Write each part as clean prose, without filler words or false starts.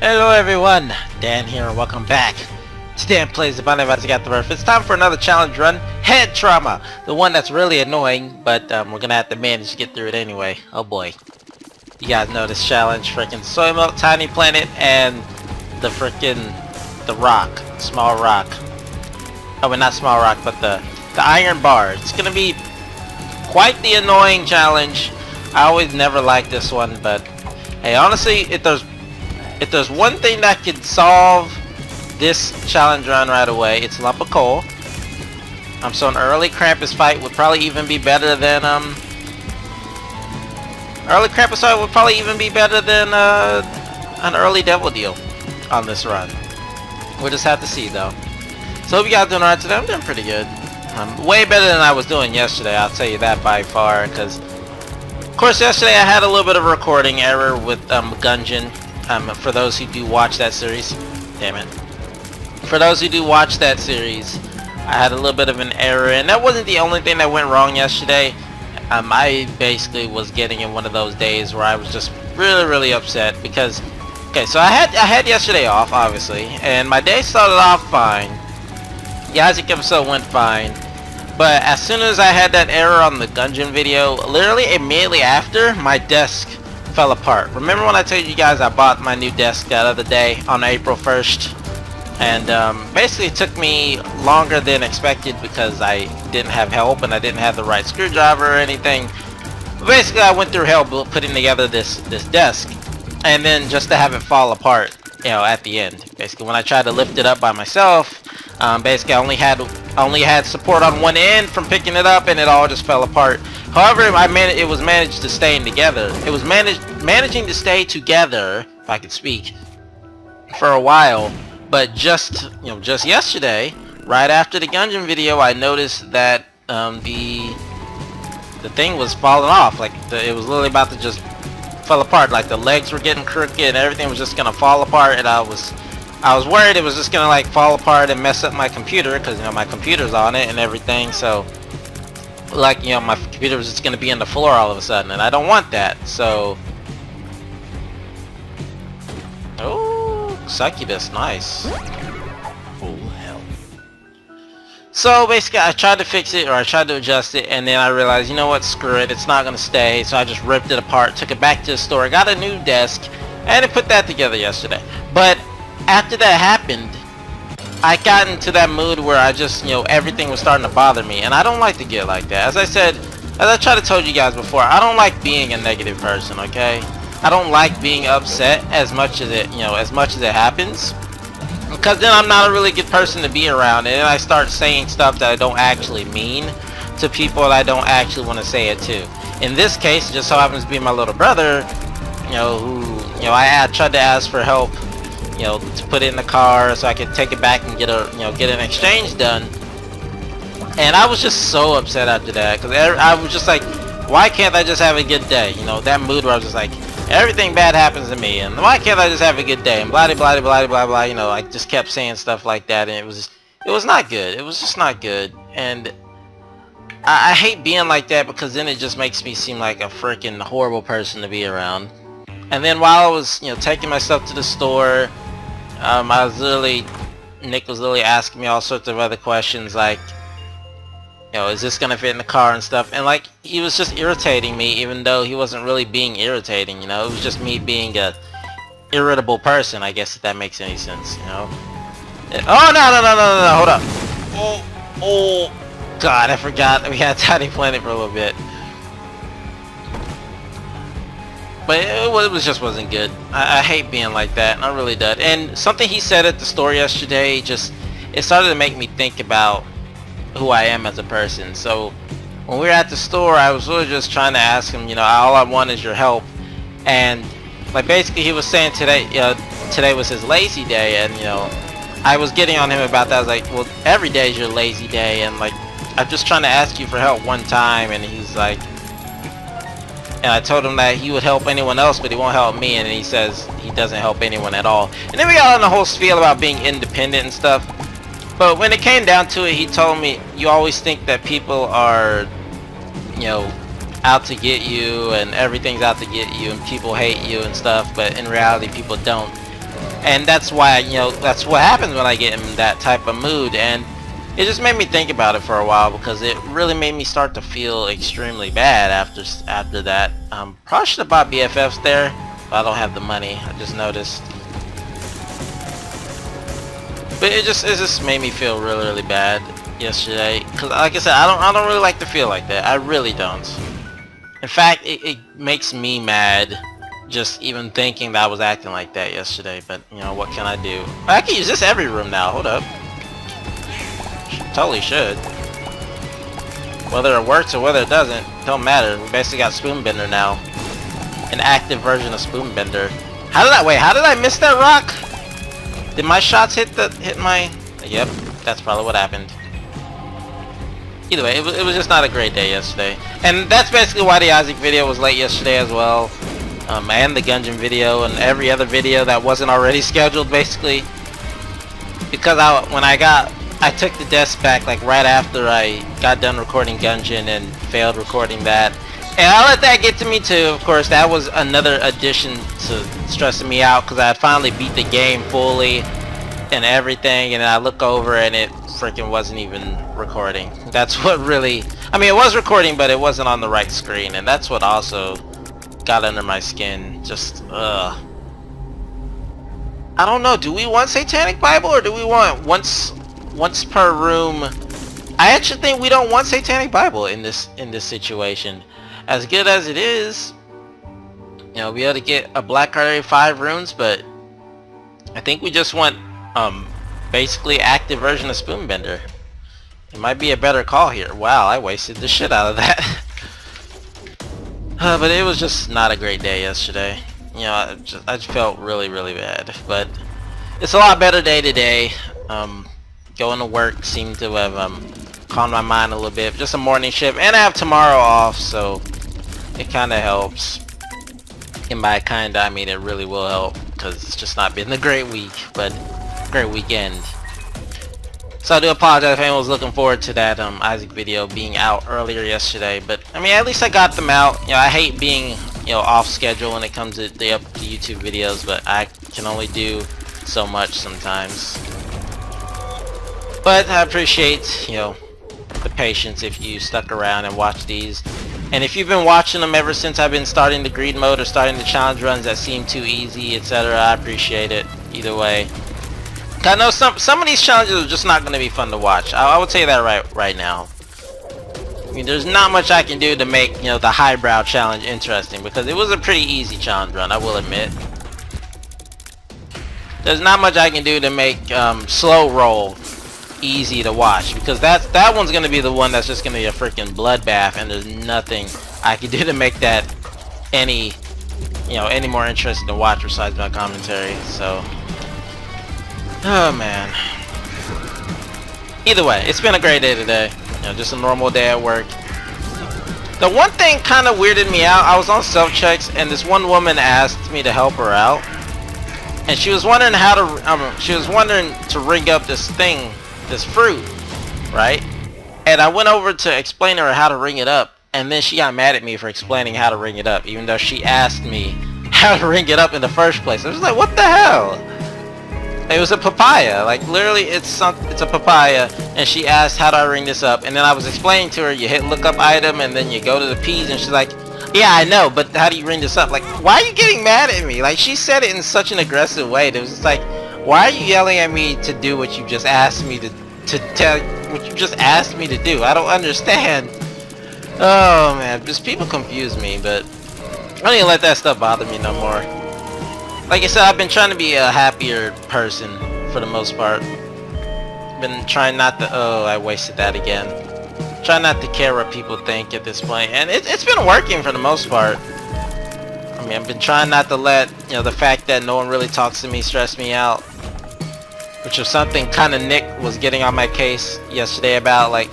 Hello everyone, Dan here and welcome back to Dan Plays the Binding of Isaac Afterbirth. It's time for another challenge run, Head Trauma. The one that's really annoying, but we're gonna have to manage to get through it anyway. Oh boy. You guys know this challenge, freaking soy milk, tiny planet, and the rock, small rock. Oh, well, not small rock, but the iron bar. It's gonna be quite the annoying challenge. I always never liked this one, but hey, honestly, if there's one thing that could solve this challenge run right away, it's lump of coal. So an early Krampus fight would probably even be better than an early devil deal on this run. We'll just have to see though. So hope you guys doing alright today. I'm doing pretty good. Way better than I was doing yesterday, I'll tell you that by far, because of course yesterday I had a little bit of a recording error with Gungeon. For those who do watch that series, damn it. For those who do watch that series, I had a little bit of an error, and that wasn't the only thing that went wrong yesterday. I basically was getting in one of those days where I was just really upset because, okay, so I had yesterday off, obviously, and my day started off fine. The Isaac episode went fine, but as soon as I had that error on the Gungeon video, literally immediately after, my desk fell apart. Remember when I told you guys I bought my new desk that other day on April 1st? And basically it took me longer than expected because I didn't have help and I didn't have the right screwdriver or anything. But basically I went through hell putting together this desk, and then just to have it fall apart, you know, at the end. Basically when I tried to lift it up by myself, basically I only had support on one end from picking it up, and it all just fell apart. However, it was managed to stay together. It was managing to stay together, if I could speak, for a while. But just yesterday, right after the Gungeon video, I noticed that the thing was falling off. Like it was literally about to just fall apart. Like the legs were getting crooked and everything was just gonna fall apart. And I was worried it was just gonna like fall apart and mess up my computer, because my computer's on it and everything. So like my computer was just gonna be on the floor all of a sudden, and I don't want that. So succubus, nice. Full health. So basically I tried to fix it, or I tried to adjust it, and then I realized, you know what, screw it, it's not gonna stay. So I just ripped it apart, took it back to the store, got a new desk, and I put that together yesterday. But after that happened, I got into that mood where I just, everything was starting to bother me, and I don't like to get like that. As I tried to told you guys before, I don't like being a negative person, okay? I don't like being upset as much as it happens, because then I'm not a really good person to be around, and then I start saying stuff that I don't actually mean to people that I don't actually want to say it to. In this case, it just so happens to be my little brother, I tried to ask for help, to put it in the car so I could take it back and get an exchange done. And I was just so upset after that, because I was just like, why can't I just have a good day? That mood where I was just like, everything bad happens to me, and why can't I just have a good day? And blah blah blah blah blah. I just kept saying stuff like that, and it was not good. It was just not good, and I hate being like that, because then it just makes me seem like a freaking horrible person to be around. And then while I was taking myself to the store, Nick was literally asking me all sorts of other questions, like, is this gonna fit in the car and stuff, and like he was just irritating me, even though he wasn't really being irritating. It was just me being a irritable person, I guess, if that makes any sense. Oh no, hold up. Oh god, I forgot we had Tiny Planet for a little bit. But it wasn't good. I hate being like that, and I really did. And something he said at the store yesterday, it started to make me think about who I am as a person. So when we were at the store, I was really just trying to ask him, all I want is your help. And like basically he was saying today was his lazy day, and I was getting on him about that. I was like, well, every day is your lazy day, and like I'm just trying to ask you for help one time. And he's like, and I told him that he would help anyone else, but he won't help me, and he says he doesn't help anyone at all. And then we got on the whole spiel about being independent and stuff. But when it came down to it, he told me, you always think that people are, out to get you, and everything's out to get you, and people hate you and stuff, but in reality people don't. And that's why, you know, that's what happens when I get in that type of mood. And it just made me think about it for a while, because it really made me start to feel extremely bad after that. Probably should have bought BFFs there, but I don't have the money. I just noticed. But it just made me feel really bad yesterday, because like I said, I don't really like to feel like that. I really don't. In fact, it makes me mad just even thinking that I was acting like that yesterday. But you know, what can I do? I can use this every room now. Hold up. Totally should. Whether it works or whether it doesn't, don't matter. We basically got Spoonbender now. An active version of Spoonbender. How did I miss that rock? Did my shots hit my... Yep, that's probably what happened. Either way, it was just not a great day yesterday. And that's basically why the Isaac video was late yesterday as well. And the Gungeon video and every other video that wasn't already scheduled, basically. Because I took the desk back like right after I got done recording Gungeon and failed recording that. And I let that get to me too. Of course, that was another addition to stressing me out, because I had finally beat the game fully and everything, and I look over and it freaking wasn't even recording. That's what really... I mean, it was recording, but it wasn't on the right screen, and that's what also got under my skin. Just, I don't know. Do we want Satanic Bible, or do we want once per room? I actually think we don't want Satanic Bible in this situation. As good as it is, you know, we ought to get a Black Card every 5 runes, but I think we just want basically active version of Spoonbender. It might be a better call here. Wow, I wasted the shit out of that. But it was just not a great day yesterday. You know, I just felt really bad. But it's a lot better day today. Going to work seemed to have calmed my mind a little bit. Just a morning shift, and I have tomorrow off, so it kind of helps. And by kinda, I mean it really will help, because it's just not been a great week, but great weekend. So I do apologize if anyone was looking forward to that Isaac video being out earlier yesterday, but I mean, at least I got them out. You know, I hate being, you know, off schedule when it comes to the YouTube videos, but I can only do so much sometimes. But I appreciate, you know, the patience if you stuck around and watched these. And if you've been watching them ever since I've been starting the greed mode or starting the challenge runs that seem too easy, etc., I appreciate it either way. I know some of these challenges are just not going to be fun to watch. I would say that right now. I mean, there's not much I can do to make, you know, the highbrow challenge interesting, because it was a pretty easy challenge run, I will admit. There's not much I can do to make slow roll easy to watch, because that one's gonna be the one that's just gonna be a freaking bloodbath, and there's nothing I can do to make that any more interesting to watch besides my commentary. So, oh man. Either way, it's been a great day today. You know, just a normal day at work. The one thing kind of weirded me out. I was on self-checks, and this one woman asked me to help her out, and she was wondering how to rig up this fruit, right? And I went over to explain to her how to ring it up, and then she got mad at me for explaining how to ring it up, even though she asked me how to ring it up in the first place. I was like, what the hell? It was a papaya, like literally it's a papaya, and she asked, how do I ring this up? And then I was explaining to her, you hit lookup item and then you go to the P's, and she's like, yeah, I know, but how do you ring this up? Like, why are you getting mad at me? Like, she said it in such an aggressive way. It was just like, why are you yelling at me to do what you just asked me to tell, what you just asked me to do? I don't understand. Oh man, just people confuse me, but I don't even let that stuff bother me no more. Like I said, I've been trying to be a happier person for the most part. Been trying not to, oh, I wasted that again. Try not to care what people think at this point, and it's been working for the most part. I mean, I've been trying not to let, you know, the fact that no one really talks to me stress me out, which was something kind of Nick was getting on my case yesterday about, like,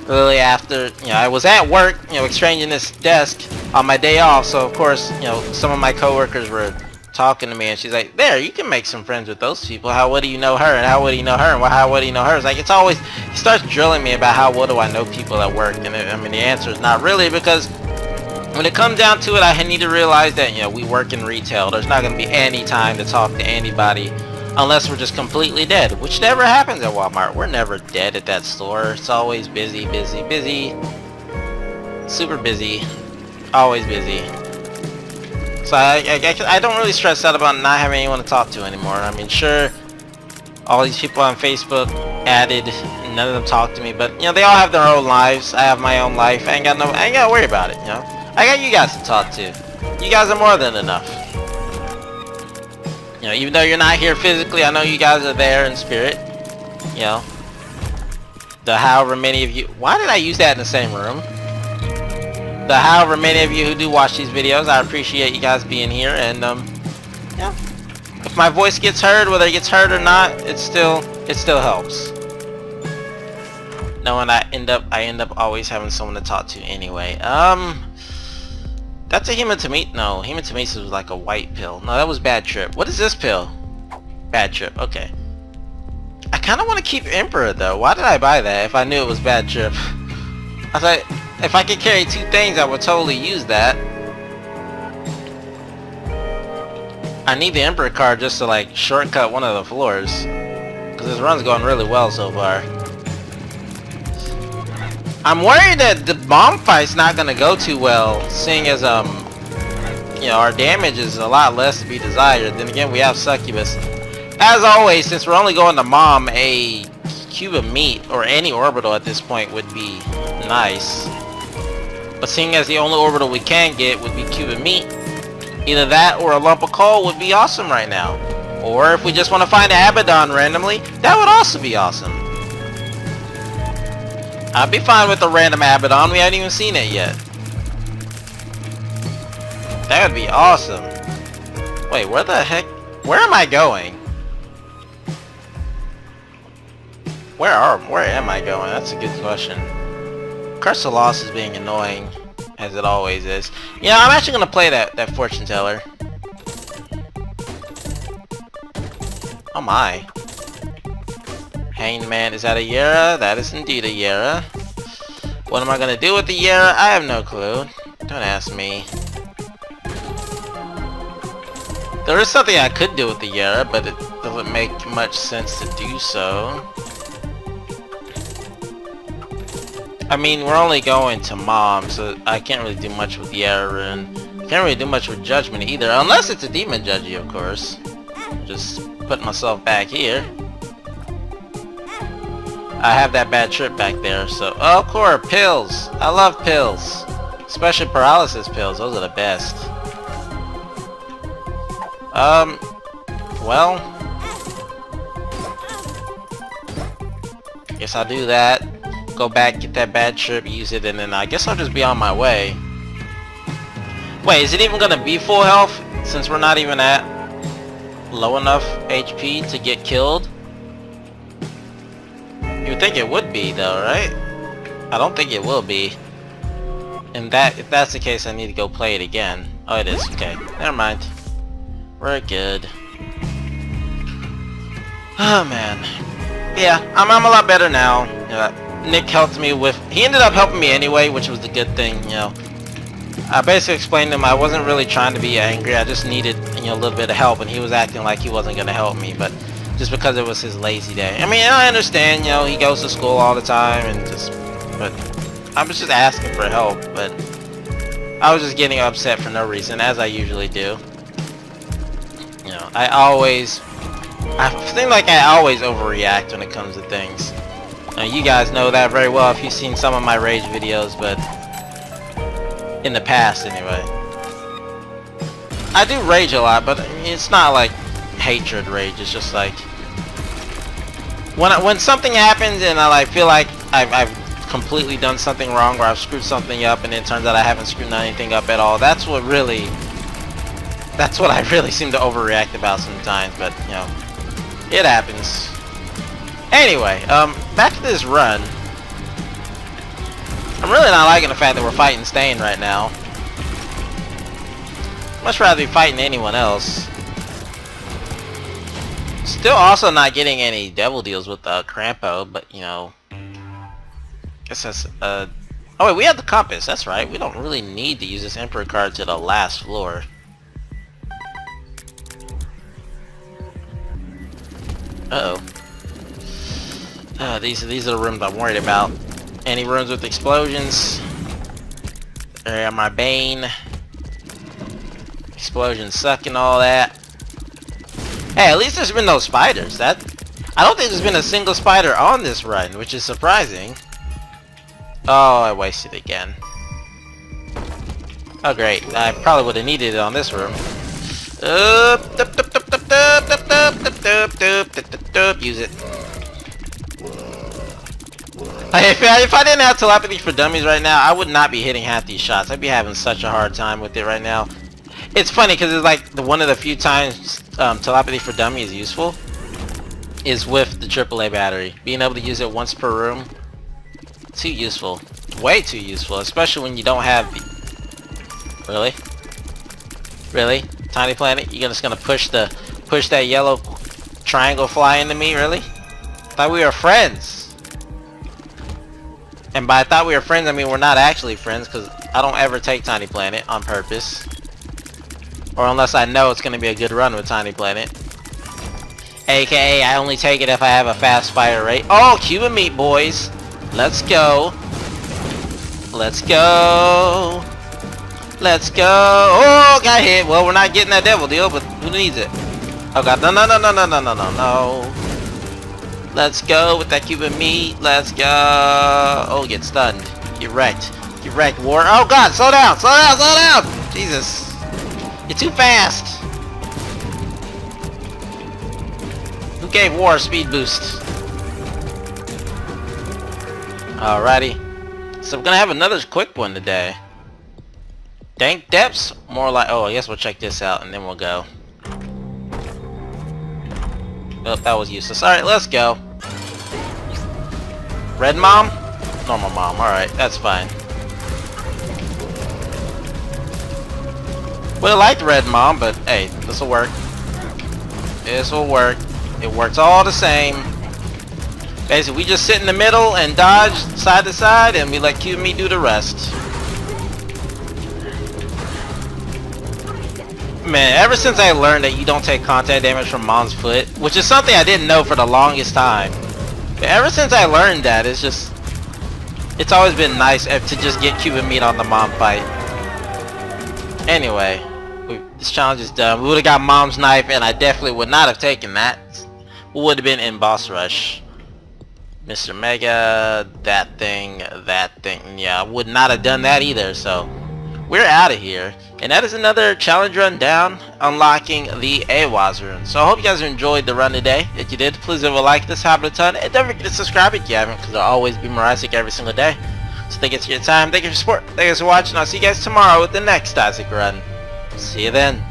really after, you know, I was at work, you know, exchanging this desk on my day off, so of course, you know, some of my coworkers were talking to me, and she's like, there, you can make some friends with those people. How well do you know her? And how well do you know her? And how well do you know her? It's like, it's always, he starts drilling me about how well do I know people at work, and I mean, the answer is not really, because when it comes down to it, I need to realize that, you know, we work in retail. There's not going to be any time to talk to anybody Unless we're just completely dead, which never happens at Walmart. We're never dead at that store. It's always busy, busy, busy. Super busy. Always busy. So I don't really stress out about not having anyone to talk to anymore. I mean, sure, all these people on Facebook added, none of them talk to me, but you know, they all have their own lives. I have my own life. I ain't gotta worry about it, you know. I got you guys to talk to. You guys are more than enough. You know, even though you're not here physically, I know you guys are there in spirit. You know, the however many of you. Why did I use that in the same room? The however many of you who do watch these videos, I appreciate you guys being here, and yeah. If my voice gets heard, whether it gets heard or not, it still helps. Knowing I end up always having someone to talk to anyway. That's a hematemesis. No, hematemesis was like a white pill. No, that was bad trip. What is this pill? Bad trip. Okay. I kind of want to keep Emperor though. Why did I buy that if I knew it was bad trip? I thought if I could carry two things, I would totally use that. I need the Emperor card just to like shortcut one of the floors, because this run's going really well so far. I'm worried that the bomb fight's not gonna go too well, seeing as you know, our damage is a lot less to be desired. Then again, we have Succubus. As always, since we're only going to mom, a cube of meat or any orbital at this point would be nice. But seeing as the only orbital we can get would be cube of meat, either that or a lump of coal would be awesome right now. Or if we just want to find an Abaddon randomly, that would also be awesome. I'd be fine with a random Abaddon. We haven't even seen it yet. That would be awesome. Wait, where the heck? Where am I going? Where am I going? That's a good question. Curse of Loss is being annoying, as it always is. Yeah, I'm actually gonna play that fortune teller. Oh my. Hanged Man, is that a Yera? That is indeed a Yera. What am I gonna do with the Yera? I have no clue. Don't ask me. There is something I could do with the Yera, but it doesn't make much sense to do so. I mean, we're only going to mom, so I can't really do much with Yera, and can't really do much with Judgment either, unless it's a Demon Judgy, of course. Just put myself back here. I have that bad trip back there, so... Oh, of course, pills! I love pills! Especially paralysis pills, those are the best. Well... guess I'll do that. Go back, get that bad trip, use it, and then I guess I'll just be on my way. Wait, is it even gonna be full health? Since we're not even at low enough HP to get killed? You would think it would be though, right? I don't think it will be. And if that's the case, I need to go play it again. Oh, it is. Okay. Never mind. We're good. Oh man. Yeah, I'm a lot better now. Nick helped me with... He ended up helping me anyway, which was the good thing, you know. I basically explained to him I wasn't really trying to be angry. I just needed, you know, a little bit of help, and he was acting like he wasn't going to help me, but just because it was his lazy day. I mean, I understand, you know, he goes to school all the time, and but I was just asking for help, but I was just getting upset for no reason, as I usually do. You know, I seem like I always overreact when it comes to things. Now, you guys know that very well if you've seen some of my rage videos, but in the past anyway. I do rage a lot, but it's not like hatred rage. It's just like when something happens and I like feel like I've completely done something wrong, or I've screwed something up, and it turns out I haven't screwed anything up at all. That's what I really seem to overreact about sometimes. But you know, it happens. Anyway, back to this run. I'm really not liking the fact that we're fighting Stain right now. Much rather be fighting anyone else. Still also not getting any devil deals with Crampo, but you know, guess that's oh wait, we have the compass. That's right. We don't really need to use this Emperor card to the last floor. Uh-oh. These are the rooms I'm worried about. Any rooms with explosions? There are my bane. Explosions suck and all that. Hey, at least there's been no spiders. I don't think there's been a single spider on this run, which is surprising. Oh, I wasted again. Oh great, I probably would have needed it on this room. Use it. If I didn't have telepathy for dummies right now, I would not be hitting half these shots. I'd be having such a hard time with it right now. It's funny because it's like one of the few times telepathy for dummy is useful is with the AAA battery. Being able to use it once per room. Too useful. Way too useful, especially when you don't have the... Really? Really? Tiny Planet? You're just gonna push that yellow triangle fly into me? Really? Thought we were friends. And by I thought we were friends, I mean we're not actually friends, because I don't ever take Tiny Planet on purpose. Or unless I know it's gonna be a good run with Tiny Planet. AKA, I only take it if I have a fast fire rate. Oh, Cuban meat, boys! Let's go! Let's go! Let's go! Oh, got hit! Well, we're not getting that devil deal, but who needs it? Oh god, no, no, no, no, no, no, no, no, no. Let's go with that Cuban meat. Let's go. Oh, get stunned. Get wrecked. Get wrecked, War. Oh god, slow down, slow down, slow down! Jesus. You're too fast. Who gave War a speed boost? Alrighty. So we're gonna have another quick one today. Dank depths? More like... Oh, I guess we'll check this out and then we'll go. Oh, that was useless. Alright, let's go. Red mom? Normal mom. Alright, that's fine. Would've liked red mom, but hey, this'll work. This'll work. It works all the same. Basically, we just sit in the middle and dodge side to side, and we let Q and me do the rest. Man, ever since I learned that you don't take contact damage from mom's foot, which is something I didn't know for the longest time. But ever since I learned that, it's always been nice to just get Cuban meat on the mom fight. Anyway, this challenge is done. We would have got mom's knife, and I definitely would not have taken that. We would have been in boss rush. Mr. Mega, that thing, yeah, I would not have done that either, so we're out of here. And that is another challenge run down, unlocking the AWAS rune. So I hope you guys enjoyed the run today. If you did, please leave a like, this helped a ton, and don't forget to subscribe if you haven't, because I'll always be more Isaac every single day. So thank you for your time, thank you for your support, thank you for watching, I'll see you guys tomorrow with the next Isaac run. See you then.